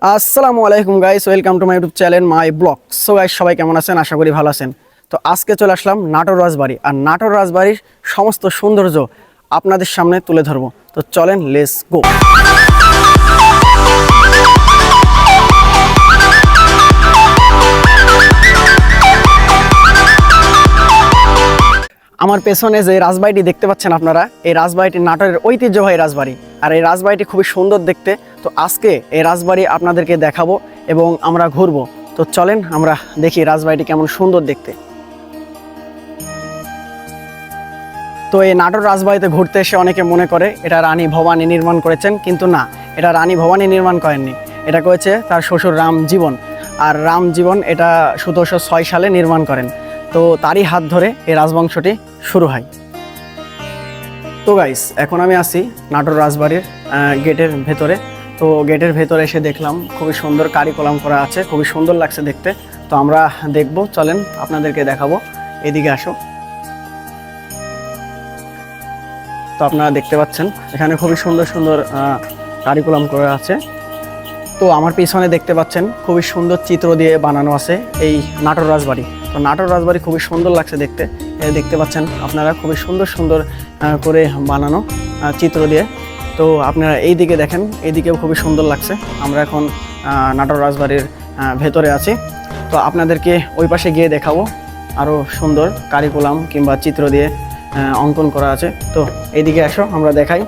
আসসালামু আলাইকুম guys, welcome to my YouTube channel my blog. So guys, সবাই কেমন আছেন? আশা করি ভালো আছেন। তো আজকে চলে আসলাম নাটোর রাজবাড়ি, আর নাটোর রাজবাড়ির সমস্ত সৌন্দর্য আপনাদের সামনে তুলে ধরবো। তো চলেন, লেটস গো। আমার পেছনে যে রাজবাড়িটি দেখতে পাচ্ছেন আপনারা, এই রাজবাড়িটি নাটোরের ঐতিহ্যবাহী রাজবাড়ি, আর এই রাজবাড়িটি খুবই সুন্দর দেখতে। তো আজকে এই রাজবাড়ি আপনাদেরকে দেখাবো এবং আমরা ঘুরবো। তো চলেন আমরা দেখি রাজবাড়িটি কেমন সুন্দর দেখতে। তো এই নাটোর রাজবাড়িতে ঘুরতে এসে অনেকে মনে করে এটা রানী ভবানী নির্মাণ করেছেন, কিন্তু না, এটা রানী ভবানী নির্মাণ করেননি। এটা করেছে তার শ্বশুর রামজীবন। আর রামজীবন এটা 1706 সালে নির্মাণ করেন। তো তারই হাত ধরে এই রাজবংশটি শুরু হয়। তো গাইস, এখন আমি আছি নাটোর রাজবাড়ির গেটের ভেতরে। তো গেটের ভেতরে এসে দেখলাম খুবই সুন্দর কারিকলাম করা আছে, খুবই সুন্দর লাগছে দেখতে। তো আমরা দেখব, চলেন আপনাদেরকে দেখাবো। এদিকে আসো। তো আপনারা দেখতে পাচ্ছেন এখানে খুবই সুন্দর সুন্দর কারিকুলাম করা আছে। তো আমার পিছনে দেখতে পাচ্ছেন খুবই সুন্দর চিত্র দিয়ে বানানো আছে এই নাটোর রাজবাড়ি। তো নাটোর রাজবাড়ি খুবই সুন্দর লাগছে দেখতে। দেখতে পাচ্ছেন আপনারা খুবই সুন্দর সুন্দর করে বানানো চিত্র দিয়ে। তো আপনারা এই দিকে দেখেন, এইদিকেও খুবই সুন্দর লাগছে। আমরা এখন নাটোর রাজবাড়ির ভেতরে আছি। তো আপনাদেরকে ওই পাশে গিয়ে দেখাবো, আরও সুন্দর কারিকুলাম কিংবা চিত্র দিয়ে অঙ্কন করা আছে। তো এইদিকে আসো, আমরা দেখাই।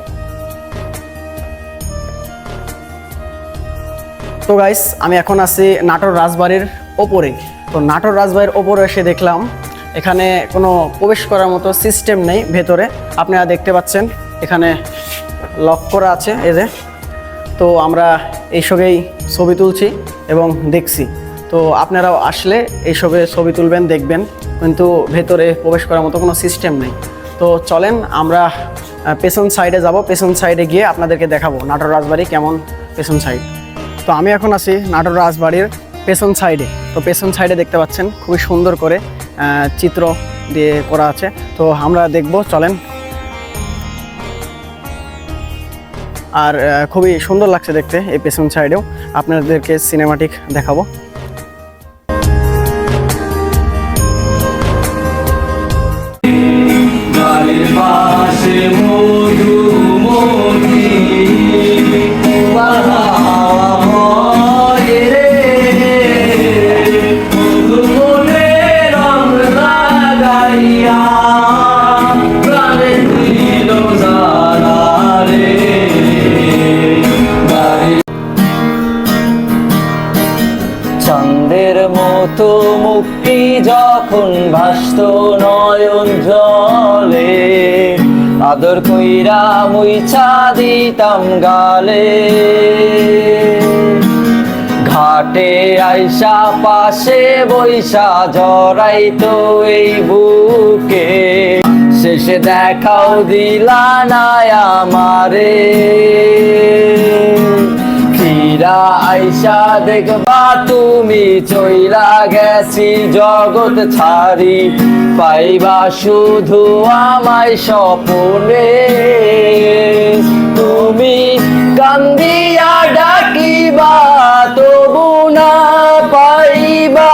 তো গাইস, আমি এখন আছি নাটোর রাজবাড়ির ওপরে। তো নাটোর রাজবাড়ির ওপরে এসে দেখলাম এখানে কোনো প্রবেশ করার মতো সিস্টেম নেই ভেতরে। আপনারা দেখতে পাচ্ছেন এখানে লক করা আছে, এই যে। তো আমরা এইসবেই ছবি তুলছি এবং দেখছি। তো আপনারাও আসলে এইসবে ছবি তুলবেন, দেখবেন, কিন্তু ভেতরে প্রবেশ করার মতো কোনো সিস্টেম নেই। তো চলেন আমরা পেছন সাইডে যাব। পেছন সাইডে গিয়ে আপনাদেরকে দেখাবো নাটোর রাজবাড়ি কেমন পেছন সাইড। তো আমি এখন আছি নাটোর রাজবাড়ির পেছন সাইডে। তো পেছন সাইডে দেখতে পাচ্ছেন খুবই সুন্দর করে চিত্র দিয়ে করা আছে। তো আমরা দেখব, চলেন। আর খুবই সুন্দর লাগছে দেখতে এই পেছন সাইডেও। আপনাদেরকে সিনেমাটিক দেখাবো। চাঁদের মতো মুক্তি যখন ভাসত নয়ন জলে, আদর কইরা মুইছা দিতাম গালে। ঘাটে আইসা পাশে বৈশা জড়াইতো এই বুকে, শেষে দেখাও দিলা না আমারে। ফিরা আইসা দেখবা তুমি চইলা গেছি জগৎ ছাড়ি, পাইবা শুধু আমায় স্বপনে। তুমি কান্দিয়া ডাকিবা তবু না পাইবা,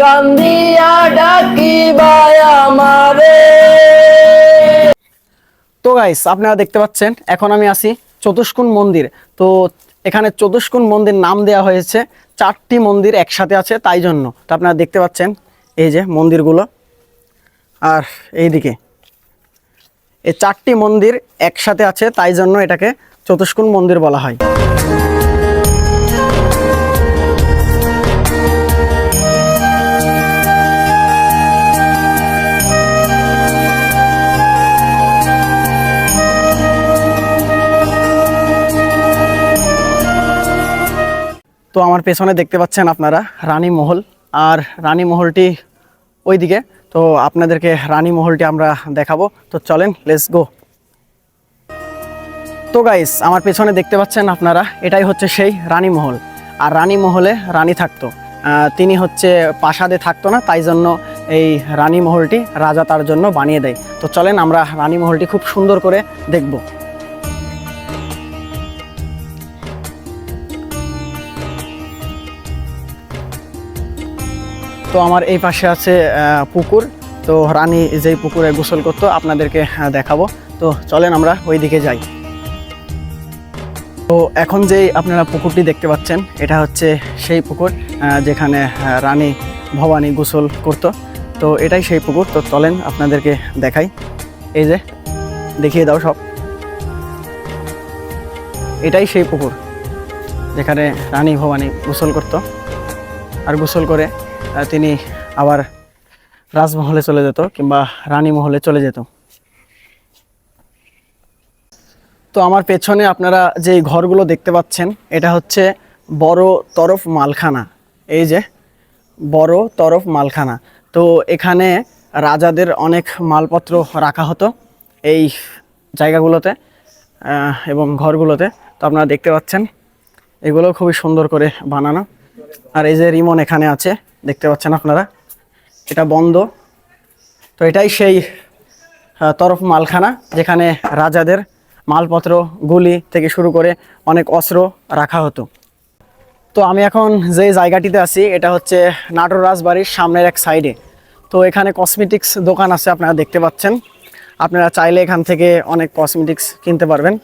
কান্দিয়া ডাকিবা আমারে। তো গাইস, আপনারা দেখতে পাচ্ছেন এখন আমি আছি চতুষ্কোণ মন্দির। তো এখানে চতুষ্কোণ মন্দির নাম দেওয়া হয়েছে, 4টি মন্দির একসাথে আছে তাই জন্য। তো আপনারা দেখতে পাচ্ছেন এই যে মন্দিরগুলো, আর এইদিকে এই 4টি মন্দির একসাথে আছে তাই জন্য এটাকে চতুষ্কোণ মন্দির বলা হয়। তো আমার পেছনে দেখতে পাচ্ছেন আপনারা রানী মহল, আর রানী মহলটি ওইদিকে। তো আপনাদেরকে রানী মহলটি আমরা দেখাবো। তো চলেন, লেটস গো। তো গাইস, আমার পেছনে দেখতে পাচ্ছেন আপনারা, এটাই হচ্ছে সেই রানী মহল। আর রানী মহলে রানী থাকতো, তিনি হচ্ছে প্রাসাদে থাকতো না, তাই জন্য এই রানী মহলটি রাজা তার জন্য বানিয়ে দেয়। তো চলেন আমরা রানী মহলটি খুব সুন্দর করে দেখব। তো আমার এই পাশে আছে পুকুর। তো রানী যেই পুকুরে গোসল করতো আপনাদেরকে দেখাবো। তো চলেন আমরা ওই দিকে যাই। তো এখন যেই আপনারা পুকুরটি দেখতে পাচ্ছেন এটা হচ্ছে সেই পুকুর যেখানে রানী ভবানী গোসল করতো। তো এটাই সেই পুকুর। তো চলেন আপনাদেরকে দেখাই। এই যে দেখিয়ে দাও সব, এটাই সেই পুকুর যেখানে রানী ভবানী গোসল করতো। আর গোসল করে তিনি আবার রাজমহলে চলে যেত কিংবা রানী মহলে চলে যেত। তো আমার পেছনে আপনারা যে ঘরগুলো দেখতে পাচ্ছেন এটা হচ্ছে বড় তরফ মালখানা। এই যে বড় তরফ মালখানা। তো এখানে রাজাদের অনেক মালপত্র রাখা হতো এই জায়গাগুলোতে এবং ঘরগুলোতে। তো আপনারা দেখতে পাচ্ছেন এগুলো খুবই সুন্দর করে বানানো। আর এই যে রিমন এখানে আছে দেখতে পাচ্ছেন আপনারা, এটা বন্ধ। তো এটাই সেই তরফ মালখানা যেখানে রাজাদের মালপত্র, গুলি থেকে শুরু করে অনেক অস্ত্র রাখা হতো। তো আমি এখন যে জায়গাটিতে আছি এটা হচ্ছে নাটোর রাজবাড়ির সামনের এক সাইডে। তো এখানে কসমেটিক্স দোকান আছে আপনারা দেখতে পাচ্ছেন। আপনারা চাইলে এখান থেকে অনেক কসমেটিক্স কিনতে পারবেন।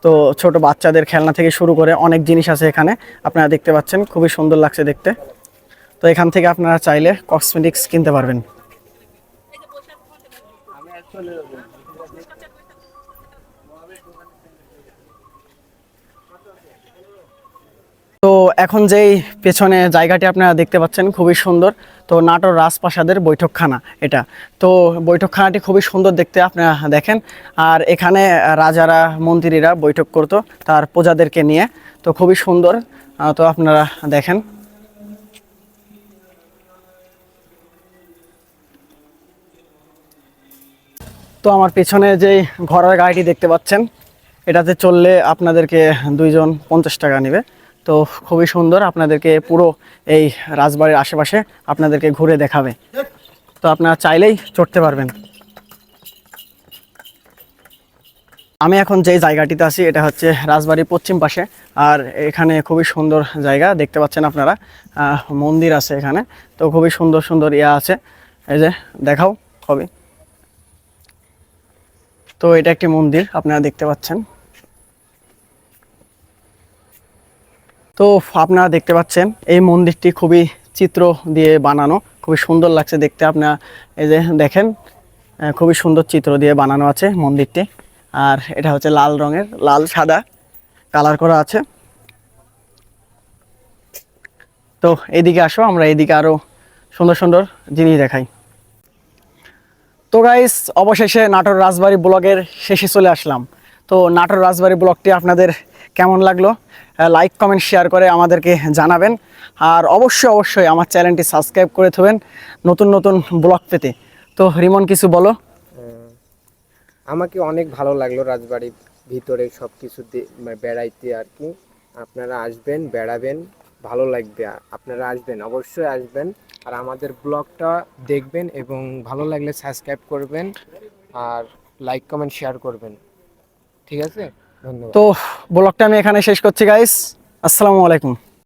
তো ছোট বাচ্চাদের খেলনা থেকে শুরু করে অনেক জিনিস আছে এখানে, আপনারা দেখতে পাচ্ছেন, খুবই সুন্দর লাগছে দেখতে। তো এখান থেকে আপনারা চাইলে কসমেটিক্স কিনতে পারবেন। তো এখন যেই পেছনে জায়গাটি আপনারা দেখতে পাচ্ছেন খুবই সুন্দর। তো নাটোর রাজপ্রাসাদের বৈঠকখানা এটা। তো বৈঠকখানাটি খুবই সুন্দর দেখতে, আপনারা দেখেন। আর এখানে রাজারা মন্ত্রীরা বৈঠক করতো তার প্রজাদেরকে নিয়ে। তো খুবই সুন্দর। তো আপনারা দেখেন। তো আমার পেছনে যেই ঘোড়ার গাড়িটি দেখতে পাচ্ছেন এটাতে চললে আপনাদেরকে 2 জন 50 টাকা নেবে। তো খুবই সুন্দর, আপনাদেরকে পুরো এই রাজবাড়ির আশেপাশে আপনাদেরকে ঘুরে দেখাবে। তো আপনারা চাইলেই চড়তে পারবেন। আমি এখন যেই জায়গাটিতে আছি এটা হচ্ছে রাজবাড়ির পশ্চিম পাশে। আর এখানে খুবই সুন্দর জায়গা দেখতে পাচ্ছেন আপনারা, মন্দির আছে এখানে। তো খুবই সুন্দর সুন্দর আছে, এই যে দেখাও হবে। তো এটা একটি মন্দির আপনারা দেখতে পাচ্ছেন। তো আপনারা দেখতে পাচ্ছেন এই মন্দিরটি খুবই চিত্র দিয়ে বানানো, খুবই সুন্দর লাগছে দেখতে। আপনারা এই যে দেখেন খুবই সুন্দর চিত্র দিয়ে বানানো আছে মন্দিরটি। আর এটা হচ্ছে লাল রঙের, লাল সাদা কালার করা আছে। তো এইদিকে আসো, আমরা এইদিকে আরো সুন্দর সুন্দর জিনিস দেখাই। তো গাইস, অবশেষে নাটোর রাজবাড়ি ব্লগের শেষে চলে আসলাম। তো নাটোর রাজবাড়ি ব্লগটি আপনাদের কেমন লাগলো লাইক কমেন্ট শেয়ার করে আমাদেরকে জানাবেন। আর অবশ্যই অবশ্যই আমার চ্যানেলটি সাবস্ক্রাইব করে থাকবেন নতুন নতুন ব্লগ পেতে। তো রিমন কিছু বলো। আমাকে অনেক ভালো লাগলো রাজবাড়ির ভিতরে সব কিছু বেড়াইতে আর কি। আপনারা আসবেন, বেড়াবেন, ভালো লাগবে। আপনারা আসবেন, অবশ্যই আসবেন। আর আমাদের ব্লগটা দেখবেন এবং ভালো লাগলে সাবস্ক্রাইব করবেন আর লাইক কমেন্ট শেয়ার করবেন। ঠিক আছে, ধন্যবাদ। তো ব্লগটা আমি এখানে শেষ করছি গাইস। আসসালামু আলাইকুম।